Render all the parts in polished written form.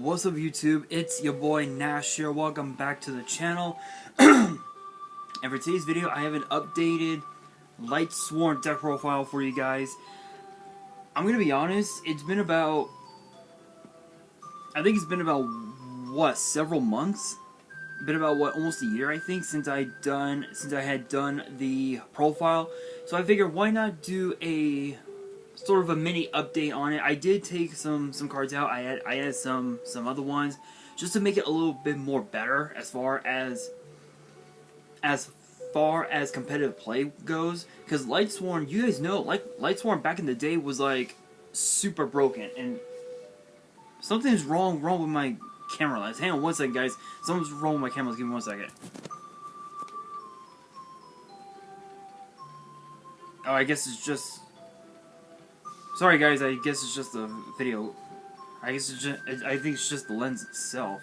What's up YouTube, it's your boy Nash here, welcome back to the channel. And for today's video I have an updated Lightsworn deck profile for you guys. I'm gonna be honest, I think it's been about, what, several months? Been about, what, almost a year I think since I had done the profile. So I figured why not do a sort of a mini update on it. I did take some cards out. I added some other ones just to make it a little bit more better as far as competitive play goes. Because Lightsworn, you guys know, like Lightsworn back in the day was like super broken, and something's wrong with my camera lens. Hang on one second, guys. Something's wrong with my camera. Give me 1 second. Oh, I guess it's just. Sorry guys, I guess it's just the video. I think it's just the lens itself.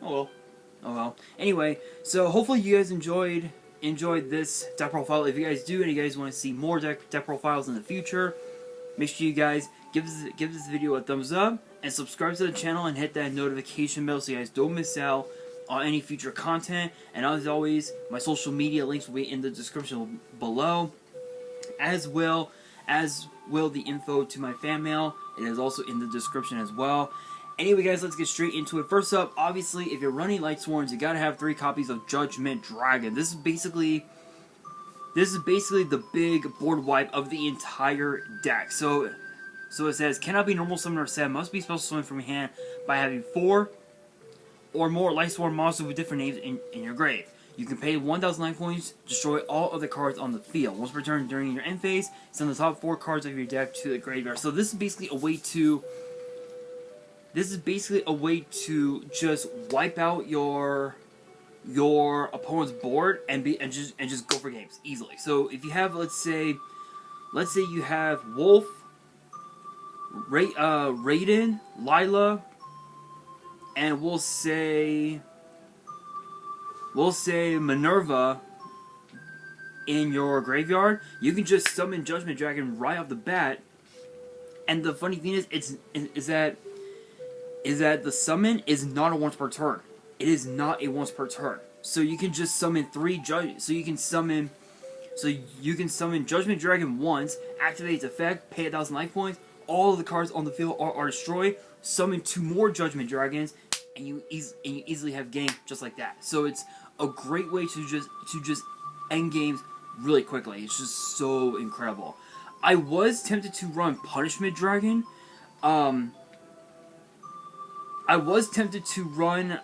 Oh well. Oh well. Anyway, so hopefully you guys enjoyed this deck profile. If you guys do and you guys want to see more deck profiles in the future, make sure you guys give this video a thumbs up and subscribe to the channel and hit that notification bell so you guys don't miss out on any future content. And as always, my social media links will be in the description below, as will the info to my fan mail. It is also in the description as well. Anyway guys, let's get straight into it. First up, obviously, if you're running Lightsworns, you gotta have 3 copies of Judgement Dragon. This is basically the big board wipe of the entire deck. So it says, cannot be normal summon or set, must be special summon from your hand by having 4 or more Lightsworn monsters with different names in your grave. You can pay 1,000 life points, destroy all other cards on the field. Once per turn during your end phase, send the top 4 cards of your deck to the graveyard. So this is basically a way to just wipe out your opponent's board and just go for games easily. So if you have, let's say you have Wolf, Maiden, Lila, and we'll say Minerva in your graveyard, you can just summon Judgement Dragon right off the bat. And the funny thing is that the summon is not a once per turn. It is not a once per turn. So you can just summon 3 So you can summon Judgement Dragon once, activate its effect, pay 1,000 life points. All of the cards on the field are destroyed. Summon 2 more Judgement Dragons, and you easily have game just like that. So it's a great way to just end games really quickly. It's just so incredible. I was tempted to run Punishment Dragon. I was tempted to run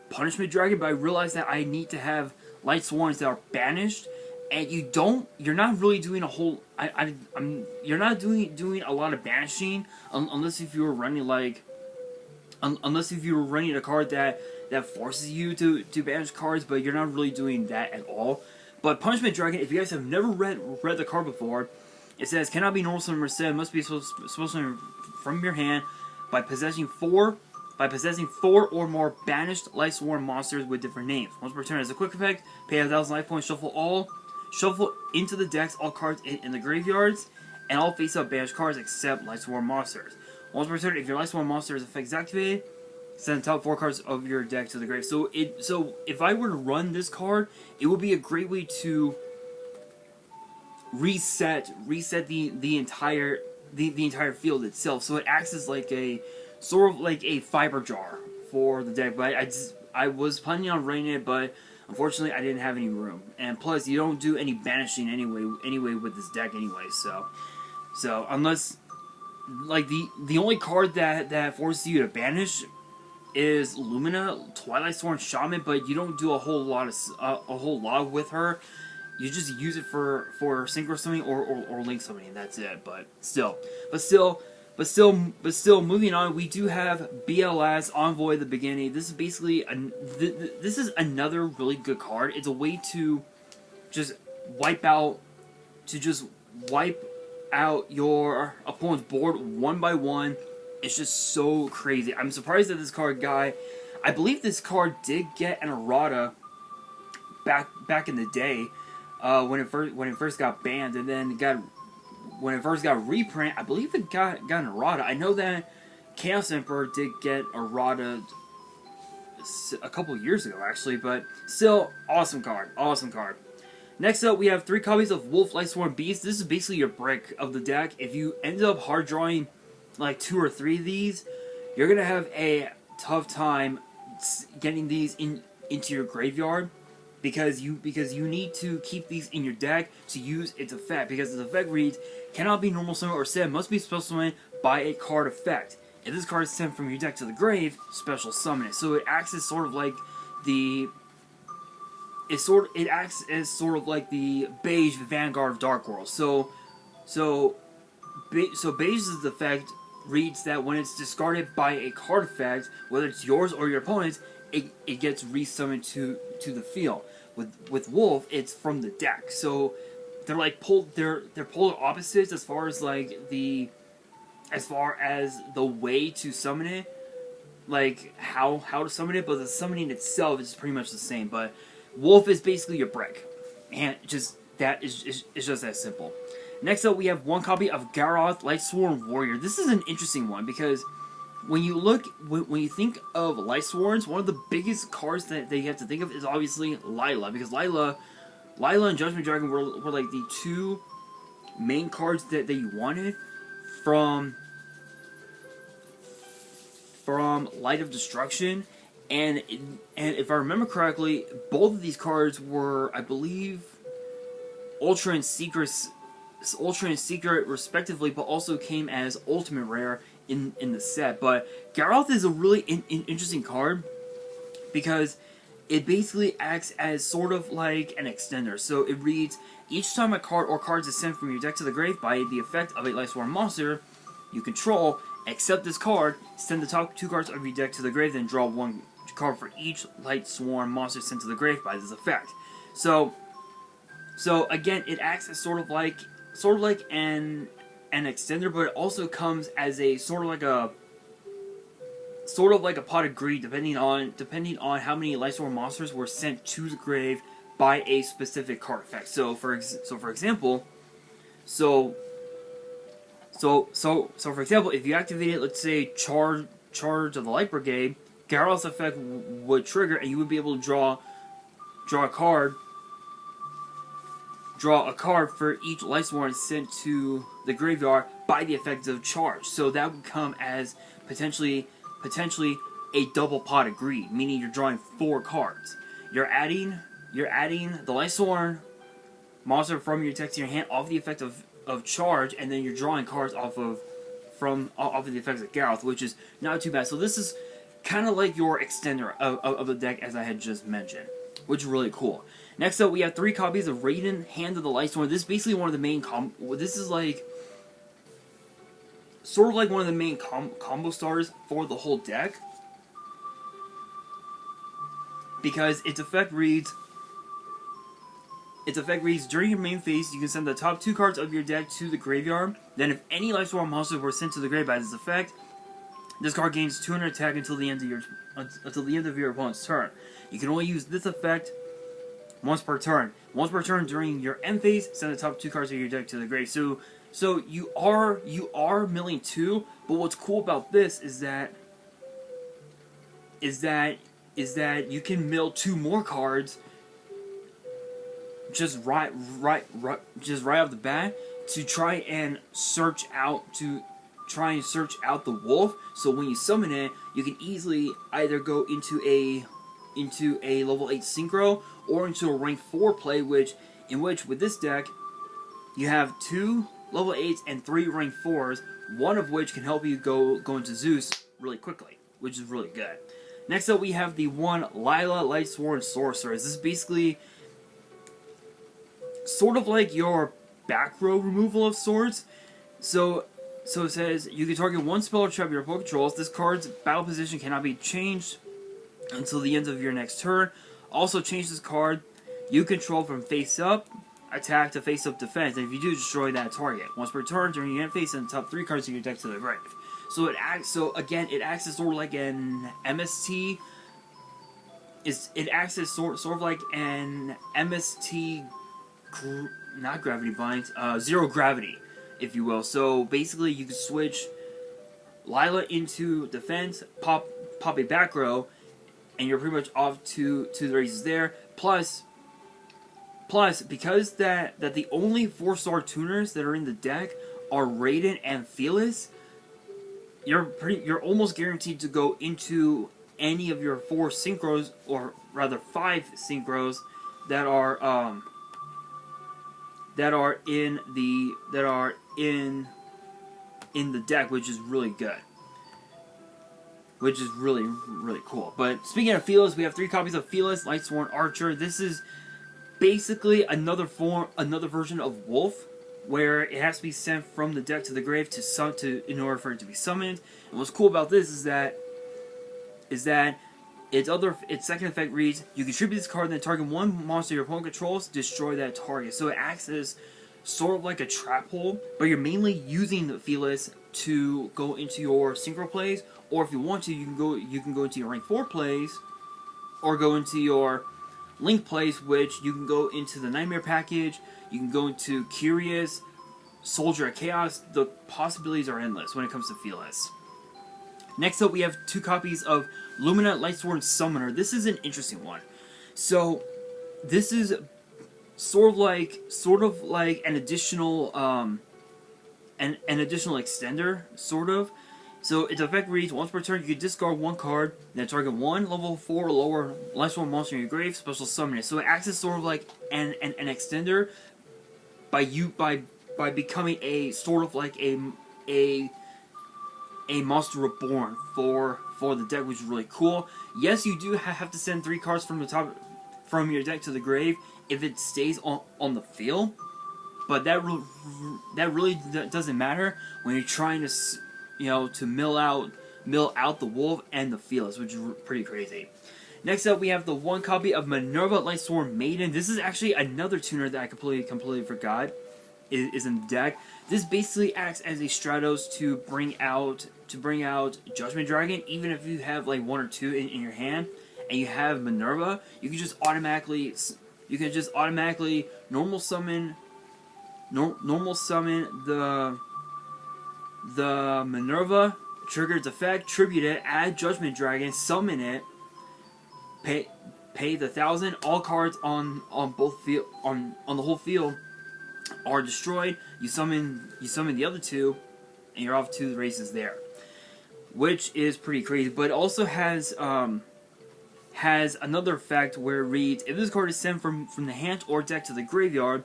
Punishment Dragon, but I realized that I need to have Lightsworns that are banished, and you're not really doing a whole. You're not doing a lot of banishing unless if you were running a card that forces you to banish cards, but you're not really doing that at all. But Punishment Dragon, if you guys have never read the card before, it says cannot be normal summon or set, must be special summon from your hand by possessing 4 or more banished Lightsworn monsters with different names. Once per turn as a quick effect, pay 1,000 life points, shuffle into the decks all cards in the graveyards, and all face-up banished cards except Lightsworn monsters. Once per turn, if your Lightsworn monster's effect is activated, send the top 4 cards of your deck to the grave. So if I were to run this card, it would be a great way to reset the entire field itself. So it acts as like a sort of like a fiber jar for the deck. But I was planning on running it, but unfortunately I didn't have any room. And plus, you don't do any banishing anyway with this deck anyway. So unless like the only card that forces you to banish is Illumina, Twilightsworn Shaman, but you don't do a whole lot with her. You just use it for synchro summoning or link summoning, and that's it. But still, moving on, we do have Bls Envoy the beginning. This is basically this is another really good card. It's a way to just wipe out your opponent's board one by one. It's just so crazy. I'm surprised that this card guy. I believe this card did get an errata back in the day. When it first got banned, and then got when it first got reprint, I believe it got an errata. I know that Chaos Emperor did get errata a couple years ago, actually, but still, awesome card. Awesome card. Next up, we have 3 copies of Wolf Lightsworn Beast. This is basically your brick of the deck. If you end up hard drawing like 2 or 3 of these, you're gonna have a tough time getting these into your graveyard because you need to keep these in your deck to use its effect. Because its effect reads, cannot be normal summon or set, must be special summon by a card effect. If this card is sent from your deck to the grave, special summon it. So it acts as sort of like the it acts as sort of like the Beige Vanguard of Dark World. So Beige's effect reads that when it's discarded by a card effect, whether it's yours or your opponent's, it gets resummoned to the field. With Wolf, it's from the deck. So they're like they're polar opposites as far as the way to summon it, like how to summon it, but the summoning itself is pretty much the same. But Wolf is basically your brick, and just that is just that simple. Next up, we have 1 copy of Garroth, Lightsworn Warrior. This is an interesting one because when you think of Lightsworns, one of the biggest cards that you have to think of is obviously Lila, because Lila and Judgement Dragon were like the 2 main cards that you wanted from Light of Destruction, and if I remember correctly, both of these cards were, I believe, Ultra and Secret respectively, but also came as Ultimate Rare in the set. But Garroth is a really interesting card because it basically acts as sort of like an extender. So it reads, each time a card or cards is sent from your deck to the grave by the effect of a Lightsworn monster you control, except this card, send the top 2 cards of your deck to the grave, then draw 1 card for each Lightsworn monster sent to the grave by this effect. So again, it acts as sort of like an extender, but it also comes as a sort of like a pot of greed, depending on how many Lightsworn monsters were sent to the grave by a specific card effect. So for example, if you activated, let's say, Charge of the Light Brigade, Garroth's effect would trigger, and you would be able to draw a card for each Lightsworn sent to the graveyard by the effect of Charge. So that would come as potentially a double pot of greed, meaning you're drawing 4 cards. You're adding the Lightsworn monster from your deck to your hand off the effect of Charge, and then you're drawing cards off of the effects of Garroth, which is not too bad. So this is kind of like your extender of the deck, as I had just mentioned, which is really cool. Next up, we have 3 copies of Raiden, Hand of the Lightsworn. This is basically one of the main this is like sort of like one of the main combo starters for the whole deck, because its effect reads, during your main phase, you can send the top 2 cards of your deck to the graveyard. Then if any Lightsworn monsters were sent to the grave by this effect, this card gains 200 attack until the end of your opponent's turn. You can only use this effect once per turn. Once per turn during your end phase, send the top 2 cards of your deck to the grave. So you are milling 2, but what's cool about this is that you can mill 2 more cards just right off the bat to try and search out the wolf. So when you summon it, you can easily either go into a level 8 synchro or into a rank 4 play, in which with this deck you have 2 level 8s and 3 rank 4s, one of which can help you go into Zeus really quickly, which is really good. Next up, we have the 1 Lila Lightsworn Sorceress. This is basically sort of like your back row removal of sorts. So it says, you can target 1 spell or trap your opponent controls. This card's battle position cannot be changed until the end of your next turn. Also change this card you control from face up attack to face up defense, and if you do, destroy that target. Once per turn during your end phase, send the top 3 cards of your deck to the grave. So it acts as sort of like an MST. It acts as sort of like an MST, not Gravity Bind, Zero Gravity. if you will. So basically, you can switch Lila into defense, pop a back row, and you're pretty much off to the races there. Plus, because that the only 4-star tuners that are in the deck are Raiden and Felix, you're almost guaranteed to go into any of your 4 synchros, or rather 5 synchros that are in the deck, which is really good. Which is really, really cool. But speaking of Felix, we have 3 copies of Felix, Lightsworn Archer. This is basically another version of Wolf, where it has to be sent from the deck to the grave in order for it to be summoned. And what's cool about this is that its second effect reads, you contribute this card, then target one monster your opponent controls, destroy that target. So it acts as sort of like a trap hole, but you're mainly using the Felix to go into your synchro plays, or if you want to, you can go into your rank 4 plays, or go into your Link plays, which you can go into the Nightmare package, you can go into Curious, Soldier of Chaos. The possibilities are endless when it comes to Felix. Next up, we have 2 copies of Illumina Lightsworn Summoner. This is an interesting one. So, this is sort of like an additional an additional extender, sort of. So its effect reads, once per turn you can discard 1 card, then target 1 level 4 or lower Lightsworn monster in your grave, special summon it. So it acts as sort of like an extender by becoming a sort of like a monster reborn for the deck, which is really cool. Yes, you do have to send 3 cards from your deck to the grave if it stays on the field, but that really doesn't matter when you're trying to, to mill out the Wolf and the Felix, which is pretty crazy. Next up, we have the 1 copy of Minerva Lightsworn Maiden. This is actually another tuner that I completely forgot is in the deck. This basically acts as a Stratos to bring out Judgement Dragon. Even if you have like 1 or 2 in your hand and you have Minerva, you can just automatically normal summon the Minerva, trigger its effect, tribute it, add Judgement Dragon, summon it, pay the 1,000. All cards on both field on the whole field are destroyed. You summon the other 2, and you're off to the races there, which is pretty crazy. But it also has another effect where it reads, if this card is sent from the hand or deck to the graveyard,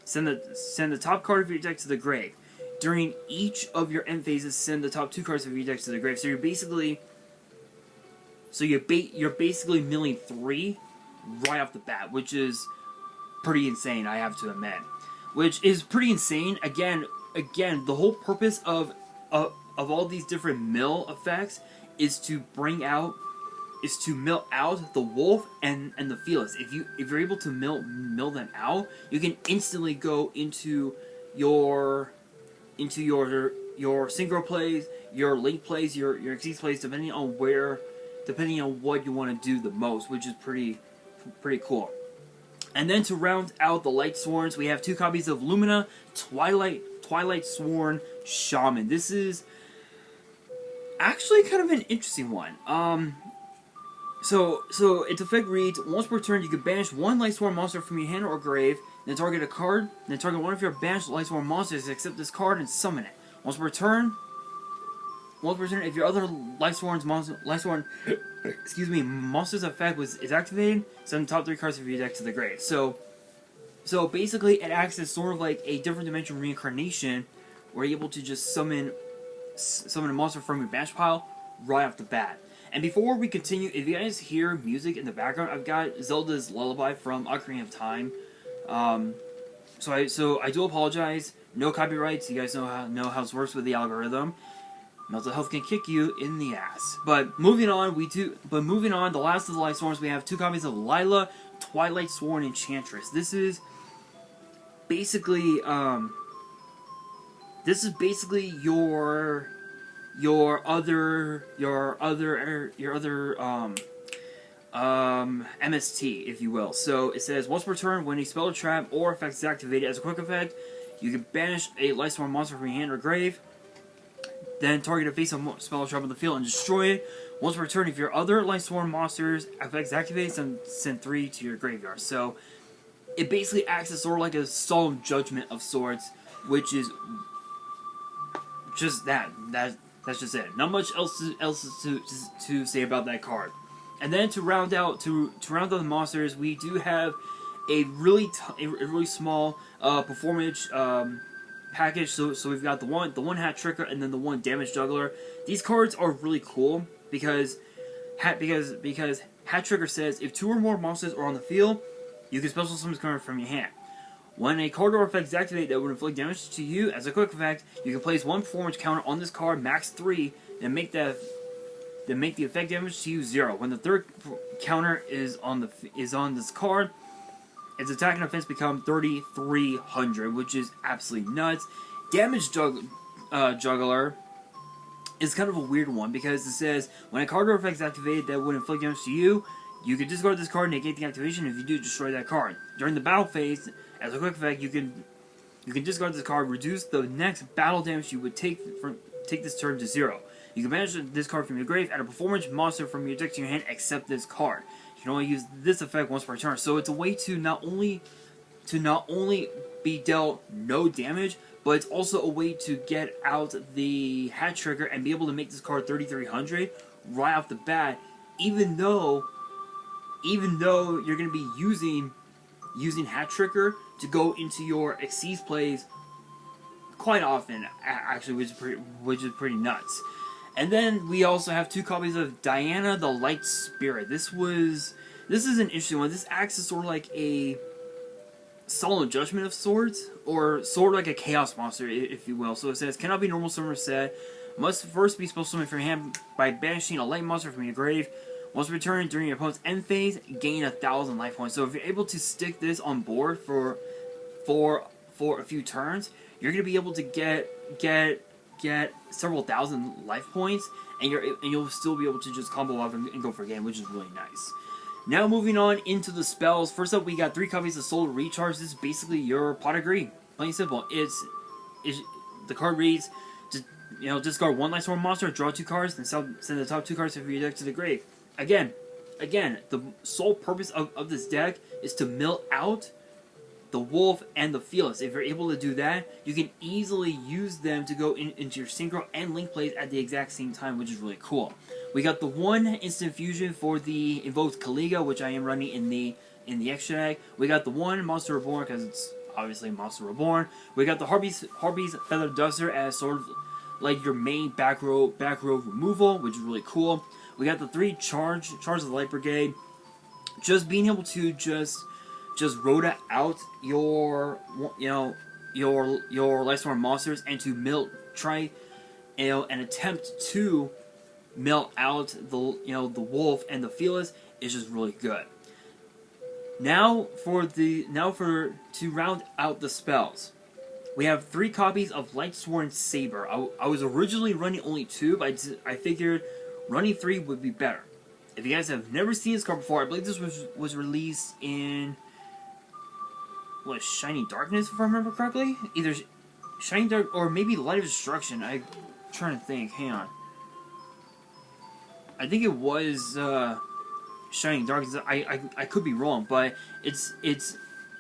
send the top card of your deck to the grave. During each of your end phases, send the top 2 cards of your deck to the grave. So you're basically milling 3 right off the bat, which is pretty insane, I have to admit. Which is pretty insane. Again, the whole purpose of all these different mill effects is to mill out the Wolf and the Felix. If you're able to mill them out, you can instantly go into your synchro plays, your link plays, your exceed plays, depending on what you want to do the most, which is pretty cool. And then to round out the Lightsworns, we have 2 copies of Illumina Lightsworn Shaman. This is actually kind of an interesting one. So its effect reads, once per turn you can banish 1 Lightsworn monster from your hand or grave, then target a card, then target 1 of your banished Lightsworn monsters, accept this card and summon it. Once per turn, if your other Lightsworn's monster's effect is activated, send the top 3 cards of your deck to the grave. So basically it acts as sort of like a different dimension reincarnation, where you're able to just summon a monster from your banished pile right off the bat. And before we continue, if you guys hear music in the background, I've got Zelda's Lullaby from Ocarina of Time. So I do apologize. No copyrights. You guys know how this works with the algorithm. Mental health can kick you in the ass. But moving on, the last of the Lightsworns, we have 2 copies of Lila Lightsworn Enchantress. This is basically your other MST, if you will. So it says, once per turn, when a spell or trap or effect is activated as a quick effect, you can banish a Lightsworn monster from your hand or grave. Then target a face of spell drop on the field and destroy it. Once per turn, if your other Lightsworn monsters effects activates, then send 3 to your graveyard. So it basically acts as sort of like a solemn judgment of sorts, which is just that. That's just it. Not much else to say about that card. And then to round out the monsters, we do have a really small performance package. So we've got the one Hat Tricker and then the one Damage Juggler. These cards are really cool because Hat Tricker says if 2 or more monsters are on the field, you can special summon this card from your hand. When a card or effect is activated that would inflict damage to you, as a quick effect, you can place 1 performance counter on this card, max 3, and make the effect damage to you 0. When the 3rd counter is on this card, its attack and offense become 3,300, which is absolutely nuts. Damage Juggler is kind of a weird one because it says when a card or effect is activated that would inflict damage to you, you can discard this card and negate the activation. If you do, destroy that card. During the battle phase, as a quick effect, you can discard this card, reduce the next battle damage you would take this turn to 0. You can banish this card from your grave, add a performance monster from your deck to your hand, except this card. You can only use this effect once per turn. So it's a way to not only be dealt no damage, but it's also a way to get out the Hat Trigger and be able to make this card 3,300 right off the bat, even though you're going to be using Hat Trigger to go into your Xyz plays quite often, actually, which is pretty nuts. And then we also have 2 copies of Diana the Light Spirit. This is an interesting one. This acts as sort of like a solemn judgment of sorts, or sort of like a chaos monster, if you will. So it says, cannot be normal summoner set. Must first be special summoned from your hand by banishing a light monster from your grave. Once returned during your opponent's end phase, gain 1,000 life points. So if you're able to stick this on board for a few turns, you're going to be able to get several thousand life points, and you'll still be able to just combo off and go for a game, which is really nice. Now moving on into the spells. First up, we got 3 copies of Soul Recharge. This is basically your Pot of Greed. Plain and simple. The card reads, discard 1 Lightsworn monster, draw 2 cards, then send the top 2 cards of your deck to the grave. Again, the sole purpose of this deck is to mill out the Wolf and the Felix. If you're able to do that, you can easily use them to go into your Synchro and Link plays at the exact same time, which is really cool. We got the 1 instant fusion for the invoked Canoga, which I am running in the extra deck. We got the 1 Monster Reborn, because it's obviously Monster Reborn. We got the Harpy's Feather Duster as sort of like your main back row removal, which is really cool. We got the 3 Charge of the Light Brigade. Just being able to just rota out your Lightsworn monsters and to try and attempt to mill out the Wolf and the Felix is just really good. Now to round out the spells, we have 3 copies of Lightsworn Saber. I was originally running only 2, but I figured running 3 would be better. If you guys have never seen this card before, I believe this was released in Shining Darkness, if I remember correctly. Either Shining Dark or maybe Light of Destruction. I'm trying to think. Hang on. I think it was Shining Darkness. I could be wrong, but its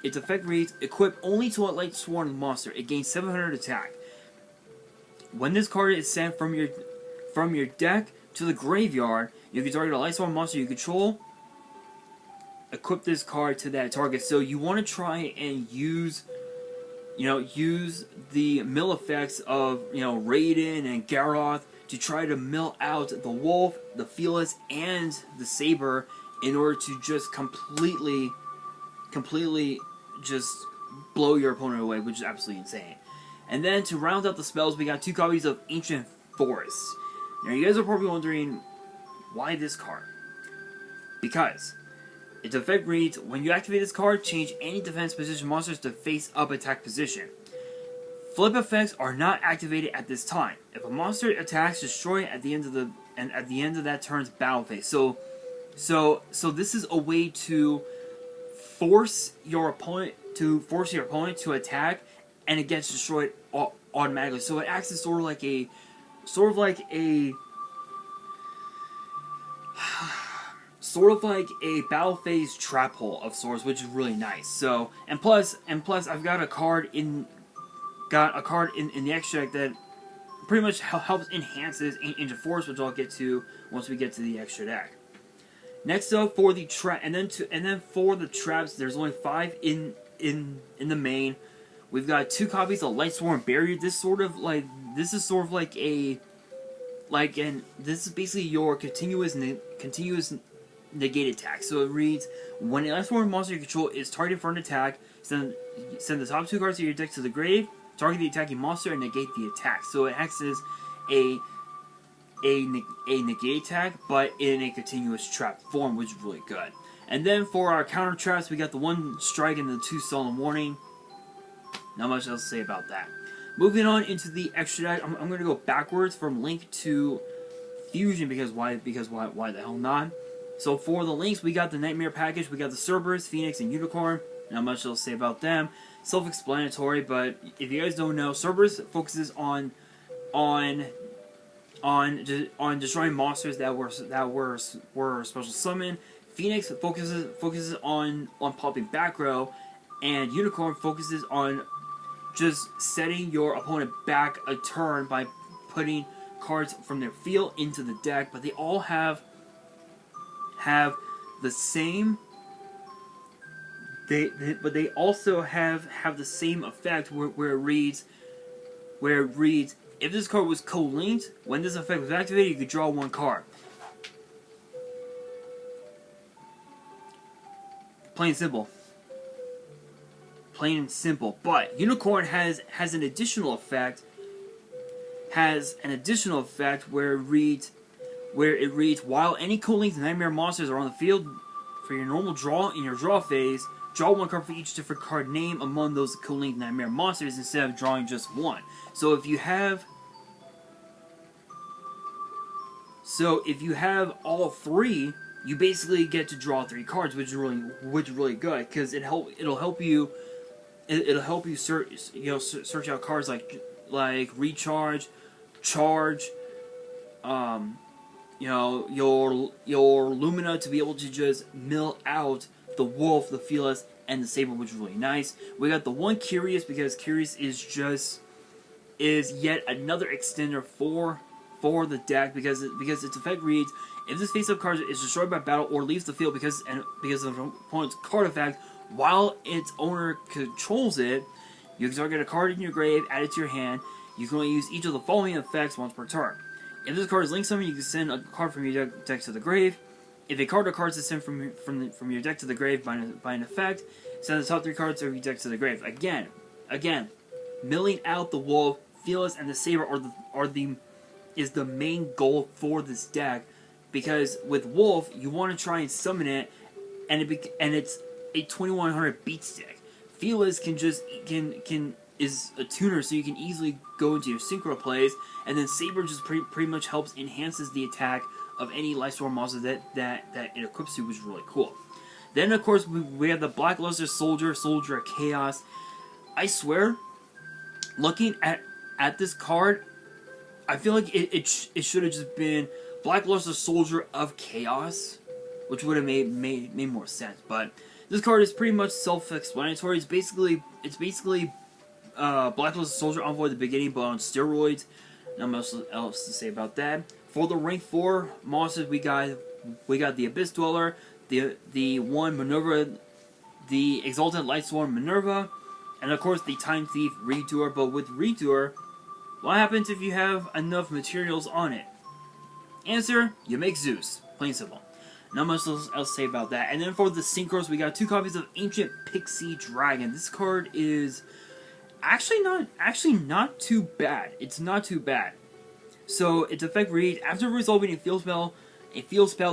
effect reads: equip only to a Lightsworn monster. It gains 700 attack. When this card is sent from your deck to the graveyard, you can target a Lightsworn monster you control. Equip this card to that target. So you want to try and use the mill effects of Maiden and Garroth to try to mill out the Wolf, the Felix, and the Saber in order to just completely just blow your opponent away, which is absolutely insane. And then to round out the spells, we got 2 copies of Ancient Forest. Now you guys are probably wondering, why this card? Because its effect reads, when you activate this card, change any defense position monsters to face-up attack position. Flip effects are not activated at this time. If a monster attacks, destroy it at the end of that turn's battle phase. So this is a way to force your opponent to attack and it gets destroyed automatically. So it acts as sort of like a battle phase trap hole of sorts, which is really nice. So and plus I've got a card in the extra deck that pretty much helps enhances Ancient Force, which I'll get to once we get to the extra deck. Next up for the for the traps, there's only 5 in the main. We've got 2 copies of Lightsworn Barrier. This is basically your continuous negate attack. So it reads, when a Lightsworn monster you control is targeted for an attack, send the top 2 cards of your deck to the grave, target the attacking monster, and negate the attack. So it acts as a negate attack, but in a continuous trap form, which is really good. And then for our counter traps, we got the 1 strike and the 2 sullen warning. Not much else to say about that. Moving on into the extra deck, I'm going to go backwards from Link to Fusion, because why the hell not? So for the links, we got the Nightmare package, we got the Cerberus, Phoenix, and Unicorn. Not much else to say about them. Self-explanatory, but if you guys don't know, Cerberus focuses on destroying monsters that were special summon. Phoenix focuses on popping back row, and Unicorn focuses on just setting your opponent back a turn by putting cards from their field into the deck. But they all have the same. But they also have the same effect where it reads, if this card was co-linked, when this effect was activated, you could draw 1 card. Plain and simple. Plain and simple. But Unicorn has an additional effect. Where it reads, while any co-linked Nightmare monsters are on the field for your normal draw in your draw phase, draw 1 card for each different card name among those co-linked Nightmare monsters instead of drawing just 1. So if you have all 3, you basically get to draw 3 cards, which is really good, because it'll help you search out cards like recharge, charge, your Illumina to be able to just mill out the Wolf, the Felix, and the Saber, which is really nice. We got the 1 Curious, because Curious is yet another extender for the deck, because its effect reads, if this face-up card is destroyed by battle or leaves the field because of an opponent's card effect while its owner controls it, you can target a card in your grave, add it to your hand. You can only use each of the following effects once per turn. If this card is linked summoned, you can send a card from your deck to the grave. If a card or cards is sent from your deck to the grave by an effect, send the top 3 cards of your deck to the grave. Again, milling out the Wolf, Felix, and the Saber is the main goal for this deck, because with Wolf you want to try and summon it, and it's a 2100 beat stick. Felix is a tuner, so you can easily go into your synchro plays, and then Saber just pretty much enhances the attack of any Lightsworn monster that it equips to, which is really cool. Then of course we have the Blackluster Soldier of Chaos. I swear, looking at this card, I feel like it should have just been Blackluster Soldier of Chaos, which would have made more sense. But this card is pretty much self-explanatory. It's basically Blackluster Soldier Envoy at the beginning, but on steroids. Not much else to say about that. For the rank 4 monsters, we got the Abyss Dweller, the 1 Minerva, the Exalted Lightsworn Minerva, and of course the Time Thief Redoer. But with Redoer, what happens if you have enough materials on it? Answer, you make Zeus. Plain simple. Not much else to say about that. And then for the synchros, we got 2 copies of Ancient Pixie Dragon. This card is actually not too bad. It's not too bad. So its effect reads, after resolving a field spell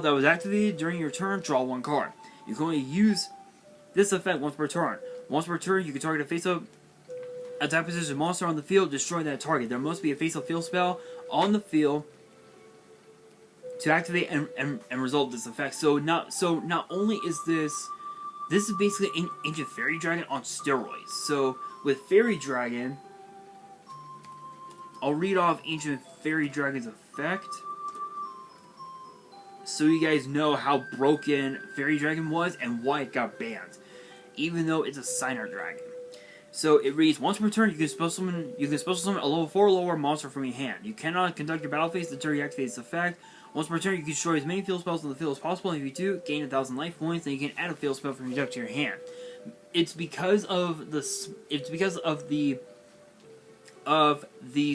that was activated during your turn, draw 1 card. You can only use this effect once per turn. Once per turn, you can target a face-up attack position monster on the field, destroy that target. There must be a face-up field spell on the field to activate and resolve this effect. So not only is this this is basically an Ancient Fairy Dragon on steroids. So, with Fairy Dragon, I'll read off Ancient Fairy Dragon's effect, so you guys know how broken Fairy Dragon was and why it got banned, even though it's a Signer Dragon. So it reads, once per turn, you can special summon a level 4 or lower monster from your hand. You cannot conduct your battle phase until you activate its effect. Once per turn, you can destroy as many field spells on the field as possible. If you do, gain 1,000 life points, then you can add a field spell from your deck to your hand. It's because of the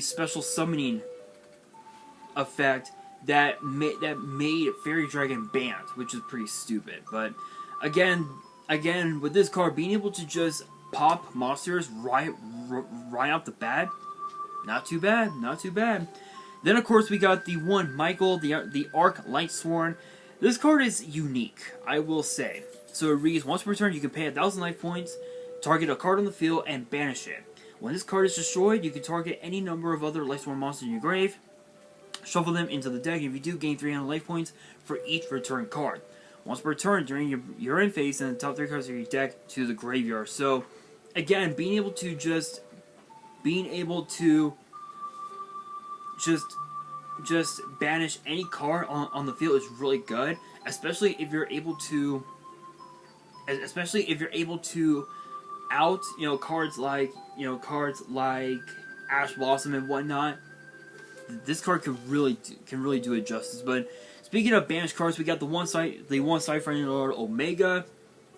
special summoning effect that made Fairy Dragon banned, which is pretty stupid. But again, with this card, being able to just pop monsters right off the bat, not too bad. Then of course we got the one Michael, the Arc Lightsworn. This card is unique, I will say. So it reads, once per turn you can pay 1,000 life points, target a card on the field, and banish it. When this card is destroyed, you can target any number of other Lightsworn monsters in your grave, shuffle them into the deck, and if you do, gain 300 life points for each return card. Once per turn, during your end phase, send the top 3 cards of your deck to the graveyard. So, again, being able to just banish any card on the field is really good, especially if you're able to out cards like Ash Blossom and whatnot. This card can really do it justice. But speaking of banished cards, we got the one Side-Friendly Lord Omega.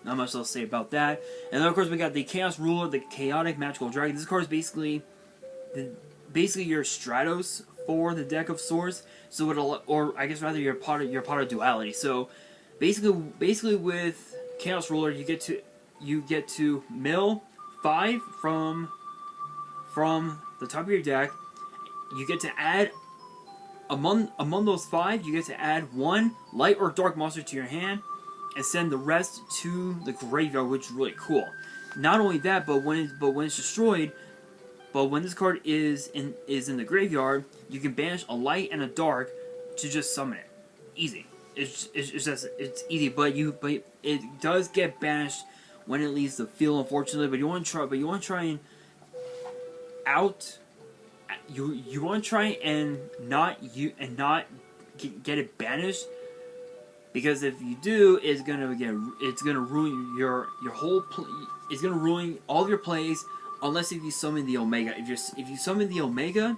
Not much else to say about that. And then of course we got the Chaos Ruler, the Chaotic Magical Dragon. This card is basically your Stratos for the deck of sorts. So or I guess rather your pot of duality. So basically with Chaos Ruler you get to mill 5 from the top of your deck. You get to add among those 5, you get to add 1 light or dark monster to your hand, and send the rest to the graveyard, which is really cool. Not only that, but when it's destroyed, when this card is in the graveyard, you can banish a light and a dark to just summon it. Easy. It's easy, but it does get banished when it leaves the field, unfortunately. But you want to try and you want to try and not get it banished, because if you do, it's gonna ruin your whole it's gonna ruin all of your plays, unless if you summon the Omega. If you summon the Omega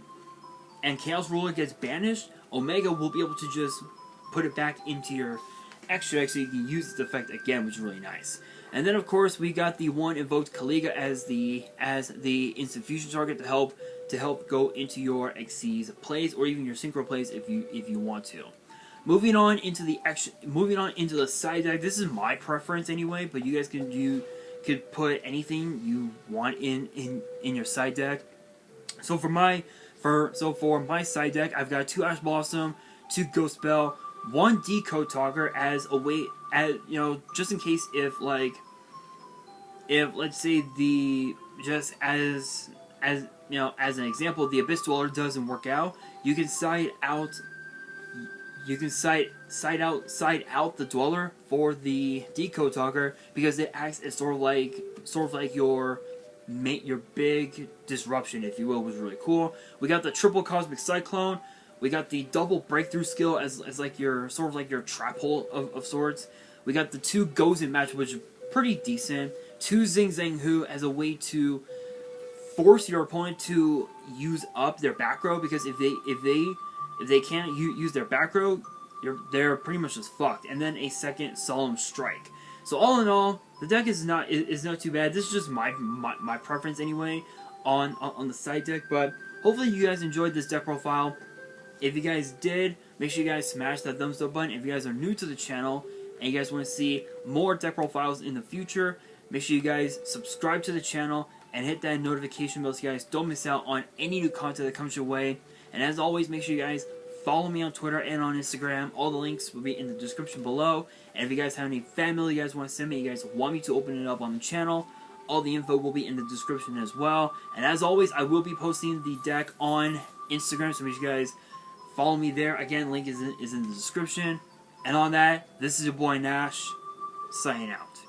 and Chaos Ruler gets banished, Omega will be able to just put it back into your extra deck so you can use its effect again, which is really nice. And then of course we got the one Invoked Canoga as the instant fusion target to help go into your Xyz plays, or even your synchro plays if you want to. Moving on into the side deck. This is my preference anyway, but you guys could put anything you want in your side deck. So for my side deck, I've got 2 Ash Blossom, 2 Ghost Spell, 1 Decode Talker as a way, just in case if let's say as an example, the Abyss Dweller doesn't work out, you can side out the Dweller for the Decode Talker, because it acts as sort of like your big disruption, if you will, was really cool. We got the triple Cosmic Cyclone. We got the double Breakthrough skill as like your trap hole of sorts. We got the 2 Gozen Match, which is pretty decent. 2 Zing Zang Hu as a way to force your opponent to use up their back row, because if they can't use their back row, they're pretty much just fucked. And then a second Solemn Strike. So all in all, the deck is not too bad. This is just my preference anyway on the side deck. But hopefully you guys enjoyed this deck profile. If you guys did, make sure you guys smash that thumbs up button. If you guys are new to the channel and you guys want to see more deck profiles in the future, make sure you guys subscribe to the channel and hit that notification bell so you guys don't miss out on any new content that comes your way. And as always, make sure you guys follow me on Twitter and on Instagram. All the links will be in the description below. And if you guys have any fan mail you guys want to send me, you guys want me to open it up on the channel, all the info will be in the description as well. And as always, I will be posting the deck on Instagram, so make sure you guys follow me there. Again, link is in the description. And on that, this is your boy Nash, signing out.